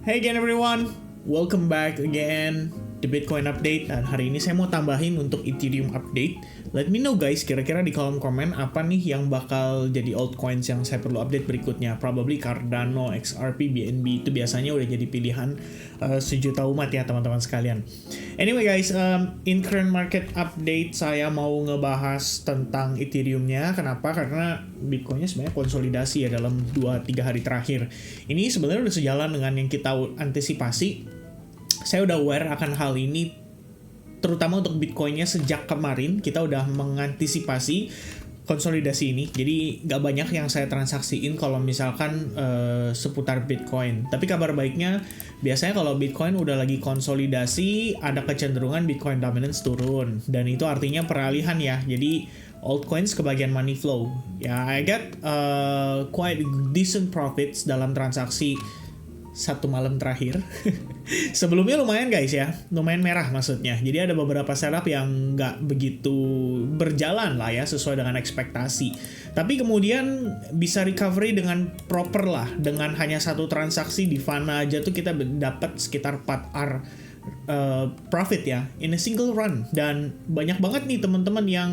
Hey again everyone, welcome back again di Bitcoin Update. Dan hari ini saya mau tambahin untuk Ethereum Update. Let me know guys, kira-kira di kolom komen apa nih yang bakal jadi altcoins yang saya perlu update berikutnya. Probably Cardano, XRP, BNB itu biasanya udah jadi pilihan sejuta umat ya teman-teman sekalian. Anyway guys, in current market update saya mau ngebahas tentang Ethereum-nya. Kenapa? Karena Bitcoin-nya sebenarnya konsolidasi ya dalam 2-3 hari terakhir. Ini sebenarnya udah sejalan dengan yang kita antisipasi. Saya udah aware akan hal ini, terutama untuk Bitcoin-nya sejak kemarin kita udah mengantisipasi konsolidasi ini. Jadi gak banyak yang saya transaksiin kalau misalkan seputar Bitcoin. Tapi kabar baiknya, biasanya kalau Bitcoin udah lagi konsolidasi, ada kecenderungan Bitcoin dominance turun. Dan itu artinya peralihan ya. Jadi altcoins kebagian money flow. Ya, I get quite decent profits dalam transaksi satu malam terakhir. Sebelumnya lumayan guys ya, lumayan merah maksudnya. Jadi ada beberapa setup yang nggak begitu berjalan lah ya, sesuai dengan ekspektasi. Tapi kemudian bisa recovery dengan proper lah. Dengan hanya satu transaksi di Fana aja tuh kita dapat sekitar 4R profit ya, in a single run. Dan banyak banget nih teman-teman yang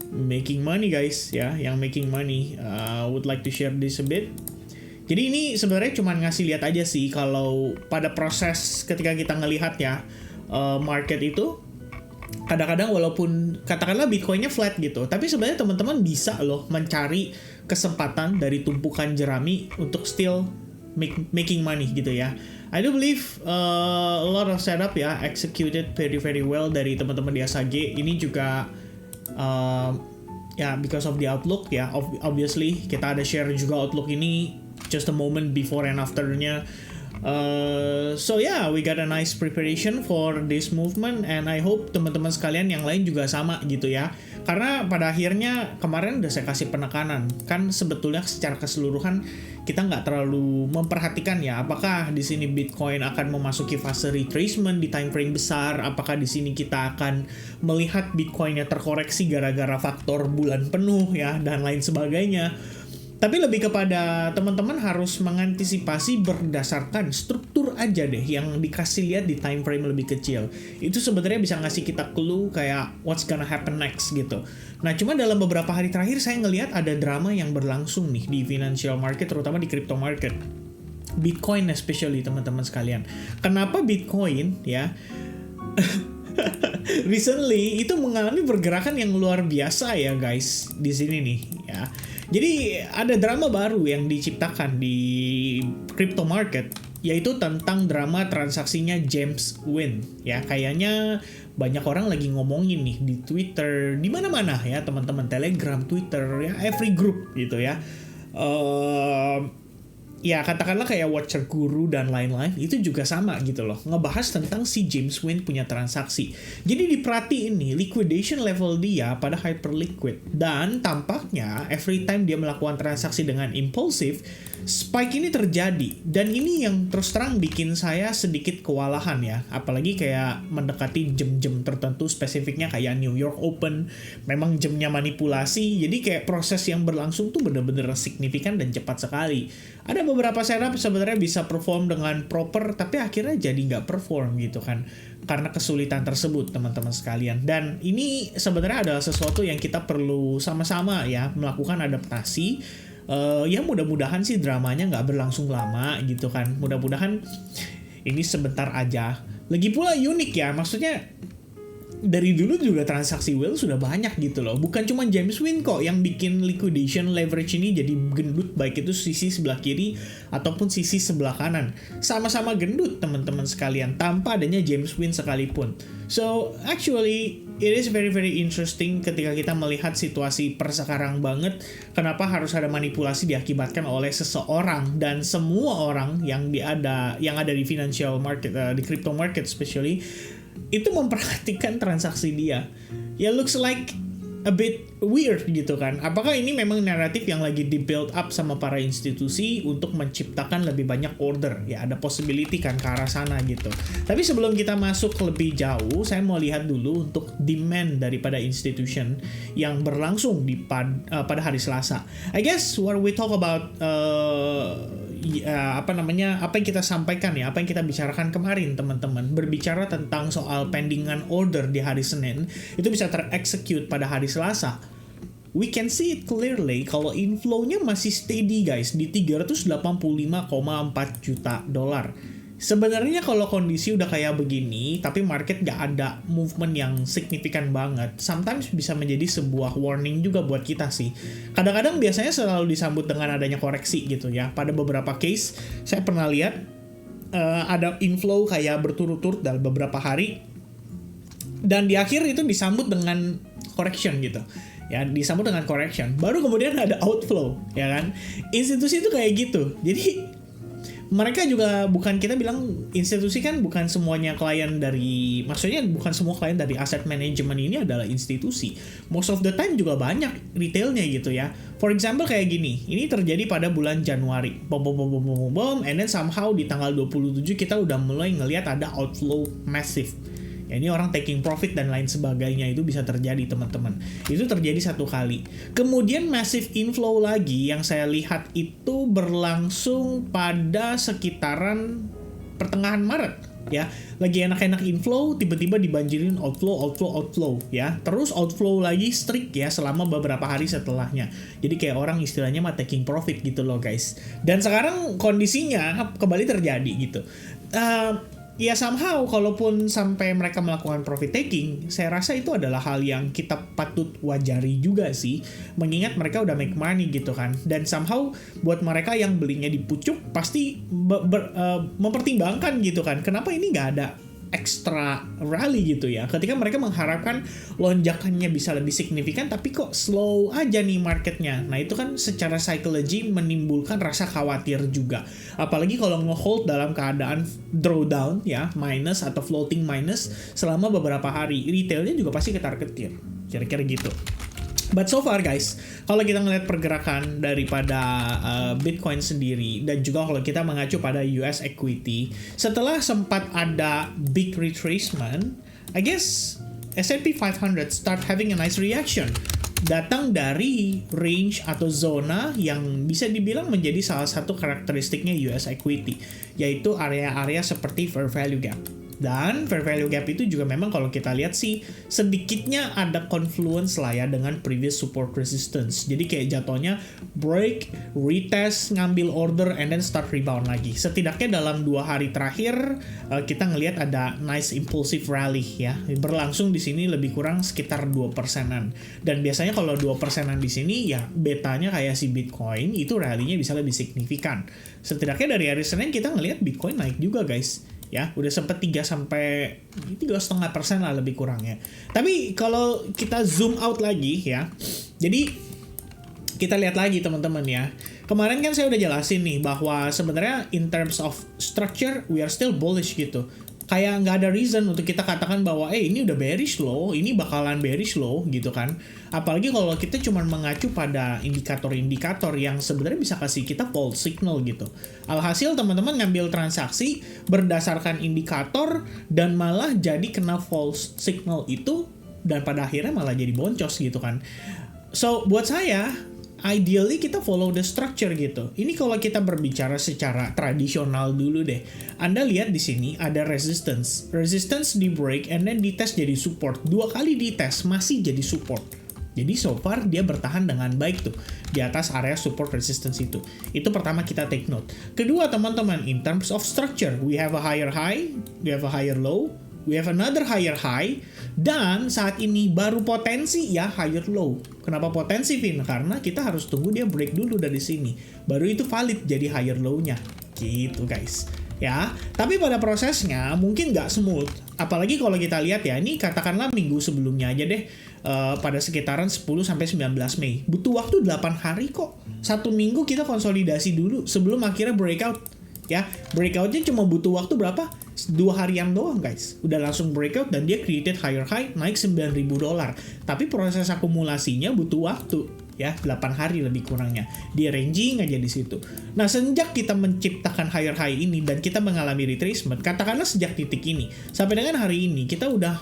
making money guys ya, yang making money. Would like to share this a bit. Jadi ini sebenarnya cuma ngasih lihat aja sih kalau pada proses ketika kita ngelihat ya market itu kadang-kadang walaupun katakanlah Bitcoin-nya flat gitu, tapi sebenarnya teman-teman bisa loh mencari kesempatan dari tumpukan jerami untuk still making money gitu ya. I do believe a lot of setup ya executed very very well dari teman-teman di SAG. Ini juga ya because of the outlook ya, obviously kita ada share juga outlook ini just a moment before and afternya. So yeah, we got a nice preparation for this movement and I hope teman-teman sekalian yang lain juga sama gitu ya. Karena pada akhirnya kemarin udah saya kasih penekanan, kan sebetulnya secara keseluruhan kita nggak terlalu memperhatikan ya apakah di sini Bitcoin akan memasuki fase retracement di time frame besar, apakah di sini kita akan melihat Bitcoinnya terkoreksi gara-gara faktor bulan penuh ya dan lain sebagainya. Tapi lebih kepada teman-teman harus mengantisipasi berdasarkan struktur aja deh yang dikasih lihat di time frame lebih kecil. Itu sebenarnya bisa ngasih kita clue kayak what's gonna happen next gitu. Nah cuma dalam beberapa hari terakhir saya ngelihat ada drama yang berlangsung nih di financial market, terutama di crypto market. Bitcoin especially teman-teman sekalian. Kenapa Bitcoin ya recently itu mengalami pergerakan yang luar biasa ya guys di sini nih ya. Jadi ada drama baru yang diciptakan di crypto market, yaitu tentang drama transaksinya James Wynn ya. Kayaknya banyak orang lagi ngomongin nih di Twitter, di mana-mana ya teman-teman, Telegram, Twitter ya, every group gitu ya. Ya katakanlah kayak Watcher Guru dan lain-lain itu juga sama gitu loh, ngebahas tentang si James Wynn punya transaksi. Jadi diperhatiin nih liquidation level dia pada hyperliquid, dan tampaknya every time dia melakukan transaksi dengan impulsif, spike ini terjadi. Dan ini yang terus terang bikin saya sedikit kewalahan ya, apalagi kayak mendekati jam-jam tertentu, spesifiknya kayak New York Open, memang jamnya manipulasi, jadi kayak proses yang berlangsung tuh bener-bener signifikan dan cepat sekali. Ada beberapa setup sebenarnya bisa perform dengan proper, tapi akhirnya jadi nggak perform gitu kan, karena kesulitan tersebut teman-teman sekalian. Dan ini sebenarnya adalah sesuatu yang kita perlu sama-sama ya melakukan adaptasi. Ya mudah-mudahan sih dramanya nggak berlangsung lama gitu kan, mudah-mudahan ini sebentar aja. Lagi pula unik ya, maksudnya dari dulu juga transaksi whale sudah banyak gitu loh. Bukan cuma James Wynn kok yang bikin liquidation leverage ini jadi gendut, baik itu sisi sebelah kiri ataupun sisi sebelah kanan. Sama-sama gendut teman-teman sekalian, tanpa adanya James Wynn sekalipun. So actually it is very very interesting ketika kita melihat situasi per sekarang banget. Kenapa harus ada manipulasi diakibatkan oleh seseorang, dan semua orang yang ada di financial market, di crypto market especially, itu memperhatikan transaksi dia. Ya looks like a bit weird gitu kan. Apakah ini memang naratif yang lagi di build up sama para institusi untuk menciptakan lebih banyak order? Ya ada possibility kan ke arah sana gitu. Tapi sebelum kita masuk lebih jauh, saya mau lihat dulu untuk demand daripada institution yang berlangsung pada hari Selasa. I guess what we talk about apa yang kita sampaikan ya, apa yang kita bicarakan kemarin teman-teman, berbicara tentang soal pendingan order di hari Senin itu bisa terexecute pada hari Selasa. We can see it clearly kalau inflow-nya masih steady guys di 385,4 juta dolar. Sebenarnya kalau kondisi udah kayak begini, tapi market gak ada movement yang signifikan banget, sometimes bisa menjadi sebuah warning juga buat kita sih. Kadang-kadang biasanya selalu disambut dengan adanya koreksi gitu ya. Pada beberapa case, saya pernah lihat ada inflow kayak berturut-turut dalam beberapa hari, dan di akhir itu disambut dengan correction gitu. Ya, disambut dengan correction. Baru kemudian ada outflow, ya kan? Institusi itu kayak gitu. Jadi mereka juga bukan, kita bilang institusi kan bukan semuanya klien dari, maksudnya bukan semua klien dari asset management ini adalah institusi. Most of the time juga banyak retailnya gitu ya. For example kayak gini, ini terjadi pada bulan Januari. And then somehow di tanggal 27 kita udah mulai ngelihat ada outflow massive. Ya, ini orang taking profit dan lain sebagainya, itu bisa terjadi teman-teman. Itu terjadi satu kali. Kemudian massive inflow lagi yang saya lihat itu berlangsung pada sekitaran pertengahan Maret. Ya, lagi enak-enak inflow, tiba-tiba dibanjirin outflow ya. Terus outflow lagi strict ya selama beberapa hari setelahnya. Jadi kayak orang istilahnya mah taking profit gitu loh guys. Dan sekarang kondisinya kembali terjadi gitu. Ya somehow kalaupun sampai mereka melakukan profit taking, saya rasa itu adalah hal yang kita patut wajari juga sih, mengingat mereka udah make money gitu kan. Dan somehow buat mereka yang belinya di pucuk pasti mempertimbangkan gitu kan, kenapa ini nggak ada extra rally gitu ya, ketika mereka mengharapkan lonjakannya bisa lebih signifikan tapi kok slow aja nih marketnya. Nah itu kan secara psychology menimbulkan rasa khawatir juga, apalagi kalau nge-hold dalam keadaan drawdown ya, minus atau floating minus selama beberapa hari, retailnya juga pasti ketar-ketir, kira-kira gitu. But so far guys, kalau kita ngeliat pergerakan daripada Bitcoin sendiri, dan juga kalau kita mengacu pada US equity, setelah sempat ada big retracement, I guess S&P 500 start having a nice reaction. Datang dari range atau zona yang bisa dibilang menjadi salah satu karakteristiknya US equity, yaitu area-area seperti fair value gap. Dan fair value gap itu juga memang kalau kita lihat sih sedikitnya ada confluence lah ya dengan previous support resistance. Jadi kayak jatuhnya break, retest, ngambil order, and then start rebound lagi. Setidaknya dalam 2 hari terakhir kita ngelihat ada nice impulsive rally ya. Berlangsung di sini lebih kurang sekitar 2%-an. Dan biasanya kalau 2%-an di sini ya betanya kayak si Bitcoin itu rally-nya bisa lebih signifikan. Setidaknya dari hari Senin kita ngelihat Bitcoin naik juga guys. Ya, udah sempat 3,5% lah lebih kurangnya. Tapi kalau kita zoom out lagi ya, jadi kita lihat lagi teman-teman ya. Kemarin kan saya udah jelasin nih bahwa sebenarnya in terms of structure we are still bullish gitu. Kayak nggak ada reason untuk kita katakan bahwa ini udah bearish loh, ini bakalan bearish loh gitu kan. Apalagi kalau kita cuma mengacu pada indikator-indikator yang sebenarnya bisa kasih kita false signal gitu. Alhasil teman-teman ngambil transaksi berdasarkan indikator dan malah jadi kena false signal itu, dan pada akhirnya malah jadi boncos gitu kan. So buat saya ideally kita follow the structure gitu. Ini kalau kita berbicara secara tradisional dulu deh. Anda lihat di sini ada resistance. Resistance di break and then ditest jadi support. 2 kali ditest masih jadi support. Jadi so far dia bertahan dengan baik tuh di atas area support resistance itu. Itu pertama kita take note. Kedua teman-teman, in terms of structure, we have a higher high, we have a higher low, we have another higher high, dan saat ini baru potensi ya higher low. Kenapa potensi, Vin? Karena kita harus tunggu dia break dulu dari sini. Baru itu valid jadi higher low-nya. Gitu guys. Ya, tapi pada prosesnya mungkin nggak smooth. Apalagi kalau kita lihat ya, ini katakanlah minggu sebelumnya aja deh, pada sekitaran 10-19 Mei. Butuh waktu 8 hari kok. 1 minggu kita konsolidasi dulu sebelum akhirnya breakout. Ya, breakoutnya cuma butuh waktu berapa? 2 harian doang guys. Udah langsung breakout dan dia created higher high, naik $9.000. Tapi proses akumulasinya butuh waktu. Ya, 8 hari lebih kurangnya. Dia ranging aja di situ. Nah, sejak kita menciptakan higher high ini dan kita mengalami retracement, katakanlah sejak titik ini sampai dengan hari ini kita udah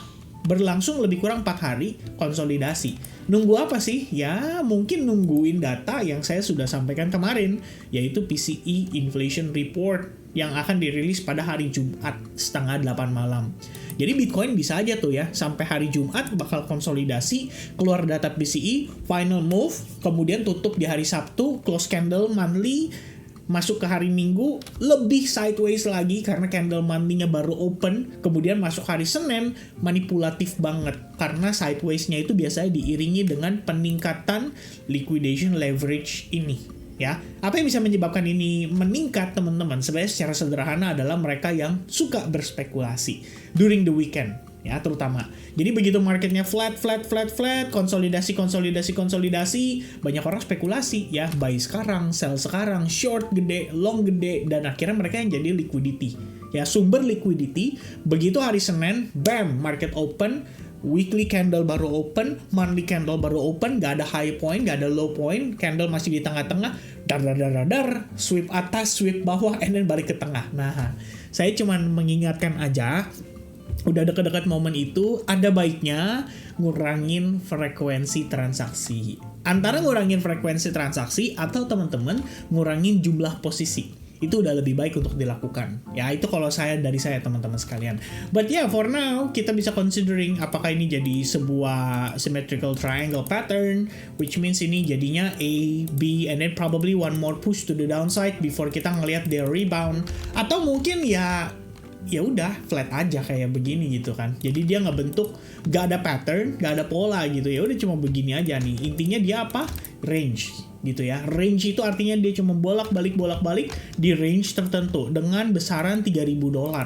berlangsung lebih kurang 4 hari konsolidasi. Nunggu apa sih? Ya mungkin nungguin data yang saya sudah sampaikan kemarin, yaitu PCE Inflation Report yang akan dirilis pada hari Jumat setengah 8 malam. Jadi Bitcoin bisa aja tuh ya, sampai hari Jumat bakal konsolidasi, keluar data PCE, final move, kemudian tutup di hari Sabtu, close candle monthly, masuk ke hari Minggu, lebih sideways lagi karena candle monthly-nya baru open, kemudian masuk hari Senin, manipulatif banget. Karena sideways-nya itu biasanya diiringi dengan peningkatan liquidation leverage ini. Ya, apa yang bisa menyebabkan ini meningkat teman-teman? Sebenarnya secara sederhana adalah mereka yang suka berspekulasi during the weekend, ya terutama. Jadi begitu marketnya flat, konsolidasi, banyak orang spekulasi ya, buy sekarang, sell sekarang, short gede, long gede, dan akhirnya mereka yang jadi liquidity. Ya, sumber liquidity. Begitu hari Senin, bam, market open, weekly candle baru open, monthly candle baru open, gak ada high point, gak ada low point, candle masih di tengah-tengah, dar, sweep atas, sweep bawah, and then balik ke tengah. Nah, saya cuman mengingatkan aja, udah dekat-dekat momen itu, ada baiknya ngurangin frekuensi transaksi. Antara ngurangin frekuensi transaksi atau teman-teman ngurangin jumlah posisi. Itu udah lebih baik untuk dilakukan. Ya, itu kalau dari saya teman-teman sekalian. But yeah, for now, kita bisa considering apakah ini jadi sebuah symmetrical triangle pattern, which means ini jadinya A, B, and then probably one more push to the downside before kita ngelihat their rebound. Atau mungkin ya udah flat aja kayak begini gitu kan. Jadi dia nggak bentuk, nggak ada pattern, nggak ada pola gitu. Ya udah cuma begini aja nih. Intinya dia apa? Range gitu ya. Range itu artinya dia cuma bolak-balik di range tertentu dengan besaran $3.000.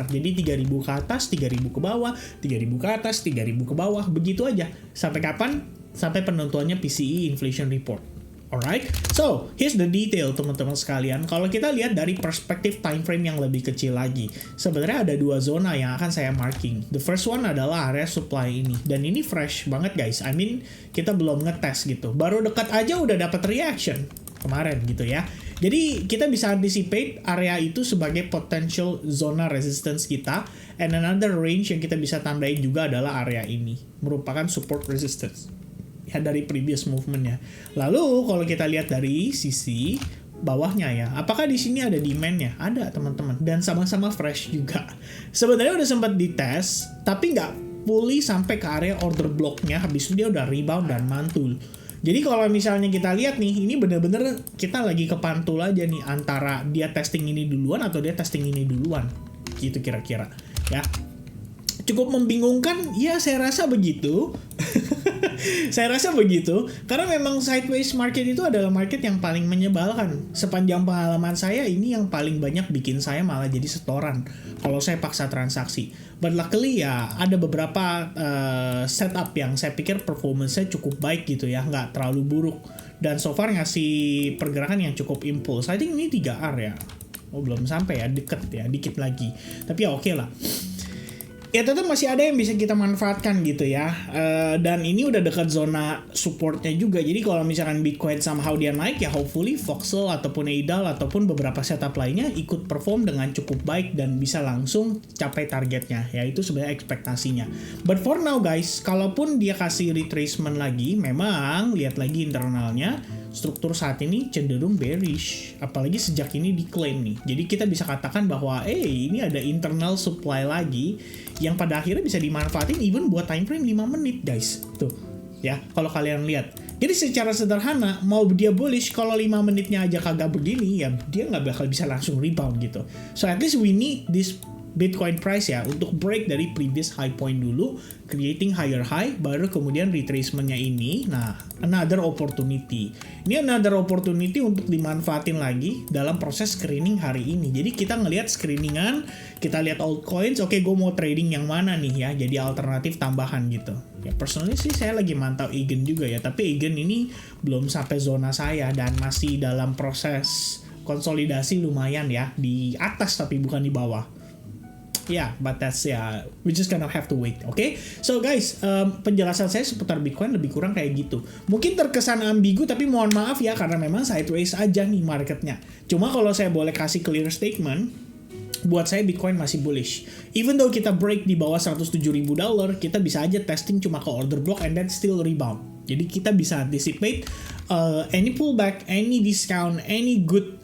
Jadi 3.000 ke atas, 3.000 ke bawah, 3.000 ke atas, 3.000 ke bawah, begitu aja. Sampai kapan? Sampai penentuannya PCE Inflation Report. Alright, so here's the detail teman-teman sekalian. Kalau kita lihat dari perspektif time frame yang lebih kecil lagi, sebenarnya ada dua zona yang akan saya marking. The first one adalah area supply ini, dan ini fresh banget guys. I mean, kita belum ngetes gitu, baru dekat aja udah dapat reaction kemarin gitu ya. Jadi kita bisa anticipate area itu sebagai potential zona resistance kita, and another range yang kita bisa tandain juga adalah area ini, merupakan support resistance ya dari previous movement-nya. Lalu kalau kita lihat dari sisi bawahnya ya, apakah di sini ada demand-nya? Ada teman-teman, dan sama-sama fresh juga. Sebenarnya udah sempat dites, tapi nggak fully sampai ke area order block-nya, habis itu dia udah rebound dan mantul. Jadi kalau misalnya kita lihat nih, ini bener-bener kita lagi kepantul aja nih antara dia testing ini duluan atau dia testing ini duluan, gitu kira-kira ya. Cukup membingungkan, ya saya rasa begitu. Saya rasa begitu, karena memang sideways market itu adalah market yang paling menyebalkan. Sepanjang pengalaman saya, ini yang paling banyak bikin saya malah jadi setoran kalau saya paksa transaksi. But luckily ya, ada beberapa setup yang saya pikir performance-nya cukup baik gitu ya, nggak terlalu buruk. Dan so far ngasih pergerakan yang cukup impulse. I think ini 3R ya. Oh belum sampai ya, dikit lagi. Tapi ya oke lah. Ya tetap masih ada yang bisa kita manfaatkan gitu ya. Dan ini udah dekat zona supportnya juga. Jadi kalau misalkan Bitcoin somehow dia naik ya hopefully Voxel ataupun Eidal ataupun beberapa setup lainnya ikut perform dengan cukup baik dan bisa langsung capai targetnya. Ya itu sebenarnya ekspektasinya. But for now guys, kalaupun dia kasih retracement lagi, memang lihat lagi internalnya, struktur saat ini cenderung bearish. Apalagi sejak ini diklaim nih. Jadi kita bisa katakan bahwa ini ada internal supply lagi yang pada akhirnya bisa dimanfaatin even buat time frame 5 menit guys. Tuh ya, kalau kalian lihat. Jadi secara sederhana, mau dia bullish kalau 5 menitnya aja kagak begini, ya dia nggak bakal bisa langsung rebound gitu. So at least we need this Bitcoin price ya untuk break dari previous high point dulu, creating higher high, baru kemudian retracement-nya ini. Nah, another opportunity. Ini another opportunity untuk dimanfaatin lagi dalam proses screening hari ini. Jadi kita ngelihat screeningan, kita lihat altcoins, oke gue mau trading yang mana nih ya, jadi alternatif tambahan gitu. Ya personally sih saya lagi mantau Eigen juga ya, tapi Eigen ini belum sampai zona saya dan masih dalam proses konsolidasi lumayan ya, di atas tapi bukan di bawah. Yeah, but that's we just gonna have to wait, okay? So guys, penjelasan saya seputar Bitcoin lebih kurang kayak gitu. Mungkin terkesan ambigu, tapi mohon maaf ya karena memang sideways aja nih marketnya. Cuma kalau saya boleh kasih clear statement, buat saya Bitcoin masih bullish. Even though kita break di bawah $107.000, kita bisa aja testing cuma ke order block and then still rebound. Jadi kita bisa anticipate any pullback, any discount, any good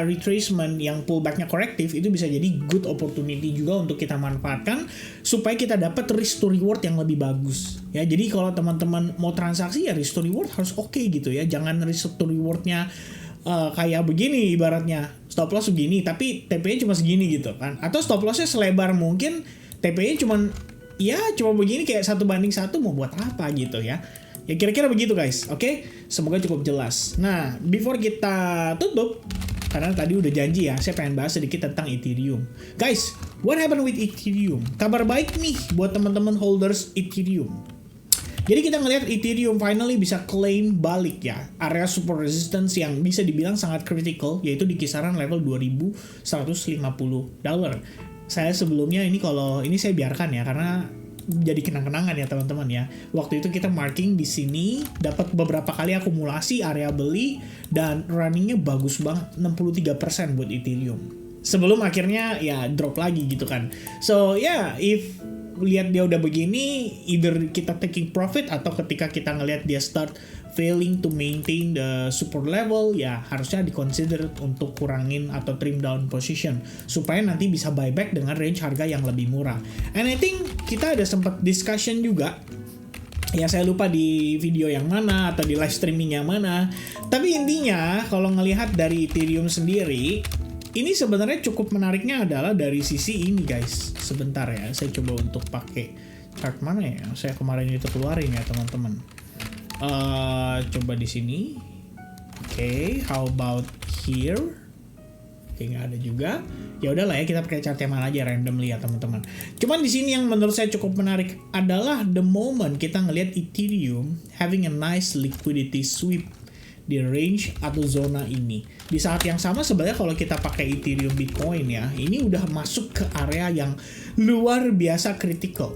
retracement yang pullbacknya korektif, itu bisa jadi good opportunity juga untuk kita manfaatkan supaya kita dapat risk to reward yang lebih bagus. Ya, jadi kalau teman-teman mau transaksi ya risk to reward harus oke gitu ya. Jangan risk to rewardnya kayak begini ibaratnya, stop loss segini tapi TP-nya cuma segini gitu kan. Atau stop loss-nya selebar mungkin, TP-nya cuma begini kayak 1:1, mau buat apa gitu ya. Ya kira-kira begitu guys, oke? Semoga cukup jelas. Nah, before kita tutup, karena tadi udah janji ya, saya pengen bahas sedikit tentang Ethereum. Guys, what happened with Ethereum? Kabar baik nih buat teman-teman holders Ethereum. Jadi kita ngelihat Ethereum finally bisa claim balik ya, area support resistance yang bisa dibilang sangat critical, yaitu di kisaran level $2.150. Saya sebelumnya kalau ini saya biarkan ya, karena jadi kenang-kenangan ya teman-teman ya. Waktu itu kita marking di sini, dapat beberapa kali akumulasi area beli dan runningnya bagus banget, 63% buat Ethereum. Sebelum akhirnya ya drop lagi gitu kan. So yeah, if lihat dia udah begini, either kita taking profit atau ketika kita ngelihat dia start failing to maintain the support level, ya harusnya diconsider untuk kurangin atau trim down position supaya nanti bisa buyback dengan range harga yang lebih murah. And I think kita ada sempat discussion juga, ya saya lupa di video yang mana atau di live streaming yang mana, tapi intinya kalau ngelihat dari Ethereum sendiri, ini sebenarnya cukup menariknya adalah dari sisi ini guys. Sebentar ya, saya coba untuk pakai chart mana ya, saya kemarin itu keluarin ya teman-teman. Coba di sini. Oke, how about here? Oke, nggak ada juga. Ya udahlah ya, kita pakai chart yang mana aja randomly ya teman-teman. Cuman di sini yang menurut saya cukup menarik adalah the moment kita ngelihat Ethereum having a nice liquidity sweep di range atau zona ini. Di saat yang sama sebenarnya kalau kita pakai Ethereum Bitcoin ya, ini udah masuk ke area yang luar biasa critical.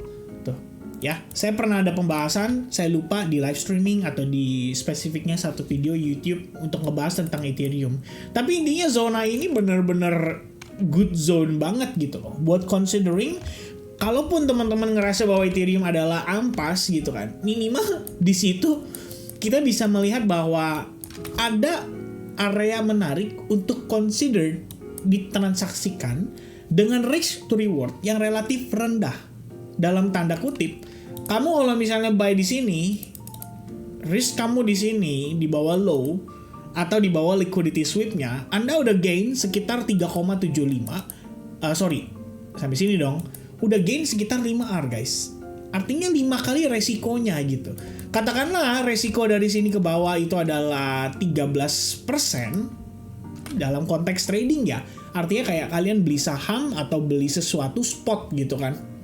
Ya, saya pernah ada pembahasan, saya lupa di live streaming atau di spesifiknya satu video YouTube untuk ngebahas tentang Ethereum. Tapi intinya zona ini bener-bener good zone banget gitu loh. Buat considering, kalaupun teman-teman ngerasa bahwa Ethereum adalah ampas gitu kan, minimal di situ kita bisa melihat bahwa ada area menarik untuk consider ditransaksikan dengan risk to reward yang relatif rendah. Dalam tanda kutip, kamu kalau misalnya buy di sini, risk kamu di sini di bawah low atau di bawah liquidity sweep-nya, Anda udah gain sekitar 3,75. Sampai sini dong. Udah gain sekitar 5R guys. Artinya 5 kali resikonya gitu. Katakanlah resiko dari sini ke bawah itu adalah 13% dalam konteks trading ya. Artinya kayak kalian beli saham atau beli sesuatu spot gitu kan.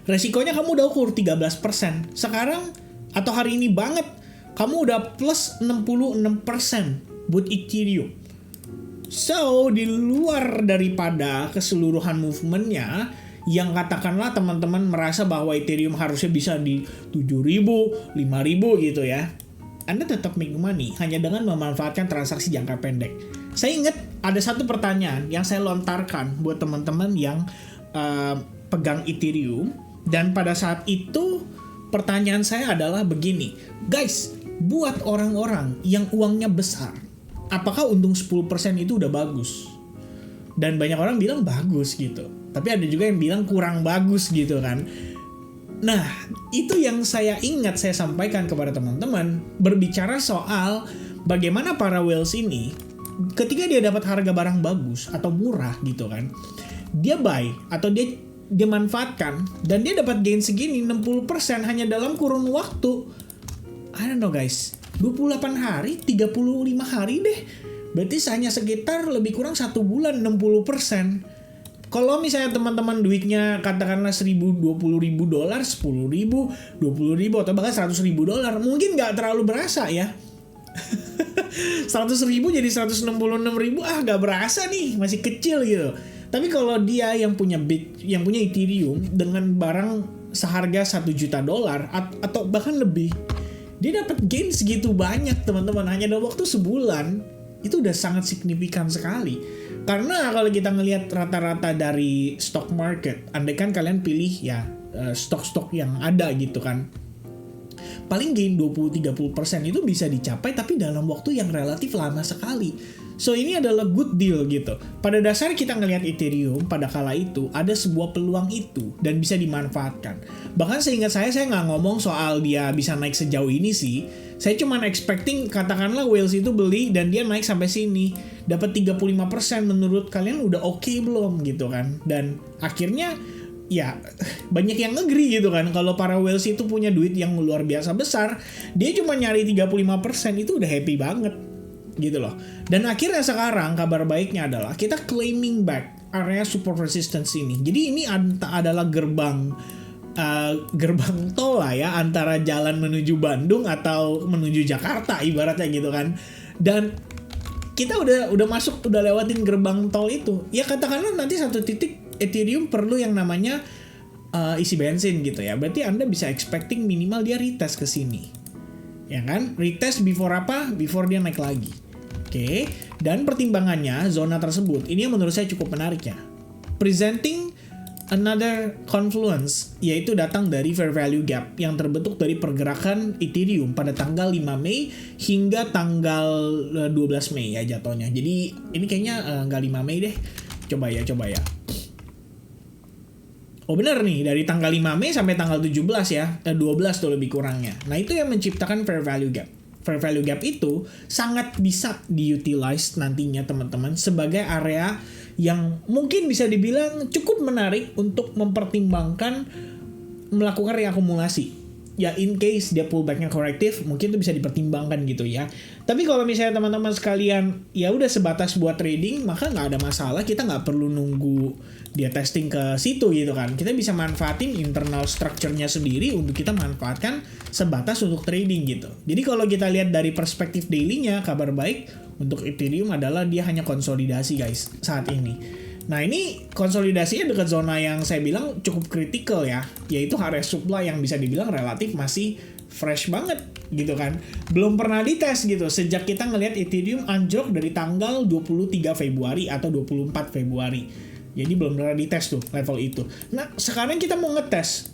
Resikonya kamu udah ukur 13%. Sekarang atau hari ini banget kamu udah plus 66% buat Ethereum. So, di luar daripada keseluruhan movementnya, yang katakanlah teman-teman merasa bahwa Ethereum harusnya bisa di 7.000, 5.000 gitu ya, Anda tetap make money hanya dengan memanfaatkan transaksi jangka pendek. Saya ingat ada satu pertanyaan yang saya lontarkan buat teman-teman yang pegang Ethereum. Dan pada saat itu pertanyaan saya adalah begini, guys, buat orang-orang yang uangnya besar, apakah untung 10% itu udah bagus? Dan banyak orang bilang bagus gitu, tapi ada juga yang bilang kurang bagus gitu kan. Nah, itu yang saya ingat saya sampaikan kepada teman-teman, berbicara soal bagaimana para whales ini ketika dia dapat harga barang bagus atau murah gitu kan, dia buy atau dia manfaatkan dan dia dapat gain segini 60% hanya dalam kurun waktu, I don't know guys, 28 hari, 35 hari deh. Berarti hanya sekitar lebih kurang 1 bulan 60%. Kalau misalnya teman-teman duitnya katakanlah $1.000, $20.000, $10.000, $20.000 atau bahkan $100.000, mungkin nggak terlalu berasa ya. 100.000 jadi 166.000, nggak berasa nih, masih kecil gitu. Tapi kalau dia yang punya Ethereum dengan barang seharga $1 juta atau bahkan lebih, dia dapat gain segitu banyak teman-teman hanya dalam waktu sebulan. itu udah sangat signifikan sekali. Karena kalau kita ngelihat rata-rata dari stock market, andaikan kalian pilih ya stok-stok yang ada gitu kan, paling gain 20-30% itu bisa dicapai tapi dalam waktu yang relatif lama sekali. So ini adalah good deal gitu. Pada dasarnya kita ngelihat Ethereum pada kala itu ada sebuah peluang itu dan bisa dimanfaatkan. Bahkan seingat saya nggak ngomong soal dia bisa naik sejauh ini sih. Saya cuma expecting katakanlah whales itu beli dan dia naik sampai sini. Dapat 35%, menurut kalian udah oke belum gitu kan. Dan akhirnya ya banyak yang agree gitu kan. Kalau para whales itu punya duit yang luar biasa besar, dia cuma nyari 35% itu udah happy banget gitu loh. Dan akhirnya sekarang kabar baiknya adalah kita claiming back area support resistance ini. Jadi ini adalah gerbang tol lah ya, antara jalan menuju Bandung atau menuju Jakarta ibaratnya gitu kan. Dan kita udah masuk, udah lewatin gerbang tol itu. Ya katakanlah nanti satu titik Ethereum perlu yang namanya isi bensin gitu ya. Berarti Anda bisa expecting minimal dia retest ke sini. Ya kan? Retest before apa? Before dia naik lagi. Oke, dan pertimbangannya zona tersebut ini yang menurut saya cukup menarik ya. Presenting another confluence, yaitu datang dari fair value gap yang terbentuk dari pergerakan Ethereum pada tanggal 5 Mei hingga tanggal 12 Mei ya jatuhnya. Jadi ini kayaknya nggak 5 Mei deh. Coba ya. Oh benar nih, dari tanggal 5 Mei sampai tanggal 17 ya, 12 tuh lebih kurangnya. Nah itu yang menciptakan fair value gap. Fair value gap itu sangat bisa diutilize nantinya teman-teman sebagai area yang mungkin bisa dibilang cukup menarik untuk mempertimbangkan melakukan reakumulasi. Ya in case dia pullbacknya korektif, mungkin itu bisa dipertimbangkan gitu ya. Tapi kalau misalnya teman-teman sekalian ya udah sebatas buat trading, maka nggak ada masalah, kita nggak perlu nunggu dia testing ke situ gitu kan. Kita bisa manfaatin internal structure-nya sendiri untuk kita manfaatkan sebatas untuk trading gitu. Jadi kalau kita lihat dari perspektif daily-nya, kabar baik untuk Ethereum adalah dia hanya konsolidasi guys saat ini. Nah ini konsolidasinya dekat zona yang saya bilang cukup kritikal ya, yaitu area supply yang bisa dibilang relatif masih fresh banget gitu kan. Belum pernah dites gitu sejak kita ngelihat Ethereum anjlok dari tanggal 23 Februari atau 24 Februari. Jadi belum pernah dites tuh level itu. Nah sekarang kita mau ngetes.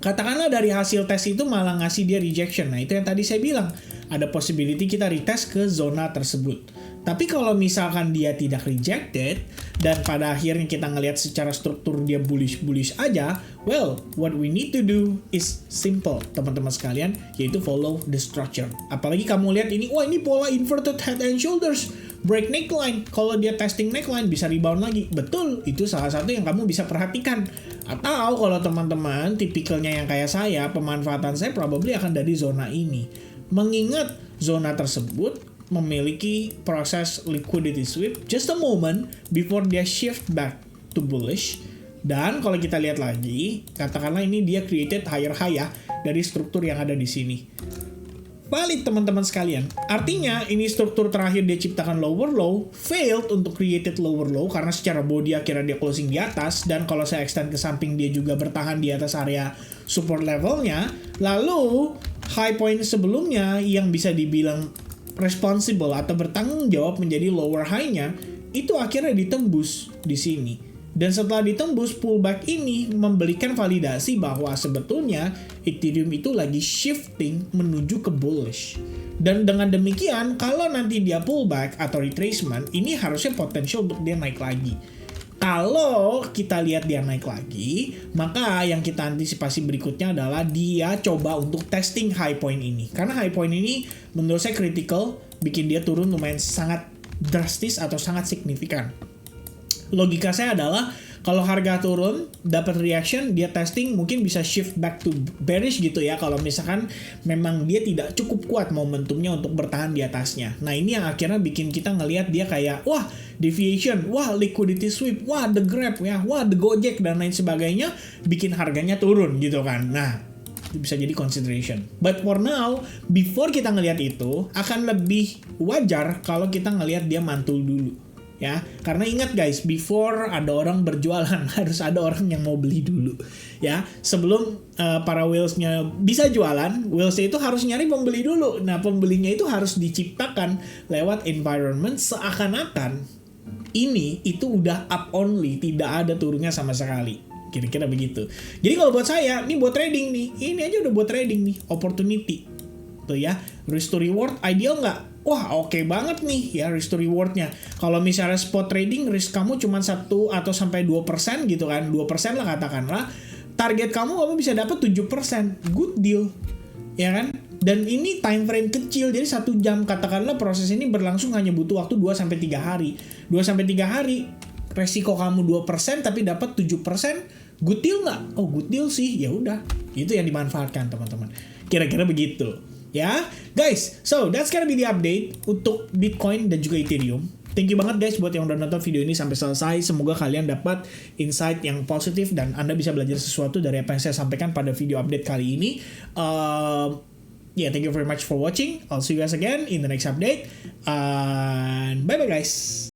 Katakanlah dari hasil tes itu malah ngasih dia rejection. Nah itu yang tadi saya bilang, ada possibility kita retest ke zona tersebut. Tapi kalau misalkan dia tidak rejected dan pada akhirnya kita ngelihat secara struktur dia bullish aja, well, what we need to do is simple, teman-teman sekalian, yaitu follow the structure. Apalagi kamu lihat ini, wah ini pola inverted head and shoulders, break neckline. Kalau dia testing neckline bisa rebound lagi. Betul, itu salah satu yang kamu bisa perhatikan. Atau kalau teman-teman tipikalnya yang kayak saya, pemanfaatan saya probably akan dari zona ini. Mengingat zona tersebut memiliki proses liquidity sweep just a moment before dia shift back to bullish. Dan kalau kita lihat lagi, katakanlah ini dia created higher high ya dari struktur yang ada di sini. Valid teman-teman sekalian. Artinya ini struktur terakhir dia ciptakan lower low, failed untuk created lower low karena secara body akhirnya dia closing di atas, dan kalau saya extend ke samping dia juga bertahan di atas area support levelnya. Lalu high point sebelumnya yang bisa dibilang responsible atau bertanggung jawab menjadi lower high-nya itu akhirnya ditembus di sini. Dan setelah ditembus, pullback ini memberikan validasi bahwa sebetulnya Ethereum itu lagi shifting menuju ke bullish. Dan dengan demikian, kalau nanti dia pullback atau retracement, ini harusnya potensial untuk dia naik lagi. Kalau kita lihat dia naik lagi, maka yang kita antisipasi berikutnya adalah dia coba untuk testing high point ini. Karena high point ini menurut saya critical, bikin dia turun lumayan sangat drastis atau sangat signifikan. Logika saya adalah kalau harga turun, dapat reaction, dia testing mungkin bisa shift back to bearish gitu ya. Kalau misalkan memang dia tidak cukup kuat momentumnya untuk bertahan di atasnya. Nah ini yang akhirnya bikin kita ngelihat dia kayak, wah deviation, wah liquidity sweep, wah the grab ya, wah the gojek dan lain sebagainya, bikin harganya turun gitu kan. Nah bisa jadi consideration. But for now, before kita ngelihat itu, akan lebih wajar kalau kita ngelihat dia mantul dulu. ya. Karena ingat guys, before ada orang berjualan harus ada orang yang mau beli dulu, ya. Sebelum para whales-nya bisa jualan, whales-nya itu harus nyari pembeli dulu. Nah, pembelinya itu harus diciptakan lewat environment seakan-akan ini itu udah up only, tidak ada turunnya sama sekali. Kira-kira begitu. Jadi kalau buat saya, ini buat trading nih. Ini aja udah buat trading nih, opportunity. Tuh ya, risk to reward ideal nggak? Wah, oke banget nih ya risk to rewardnya. Kalau misalnya spot trading, risk kamu cuma 1 atau sampai 2% gitu kan. 2% lah katakanlah. Target kamu bisa dapat 7%. Good deal. Ya kan? Dan ini time frame kecil, jadi 1 jam. Katakanlah proses ini berlangsung hanya butuh waktu 2-3 hari. 2-3 hari, resiko kamu 2% tapi dapat 7%. Good deal nggak? Oh, good deal sih. Ya udah, itu yang dimanfaatkan teman-teman. Kira-kira begitu. Ya, guys, so that's gonna be the update untuk Bitcoin dan juga Ethereum. Thank you banget guys buat yang udah nonton video ini sampai selesai. Semoga kalian dapat insight yang positif dan Anda bisa belajar sesuatu dari apa yang saya sampaikan pada video update kali ini. Thank you very much for watching. I'll see you guys again in the next update. And bye-bye guys.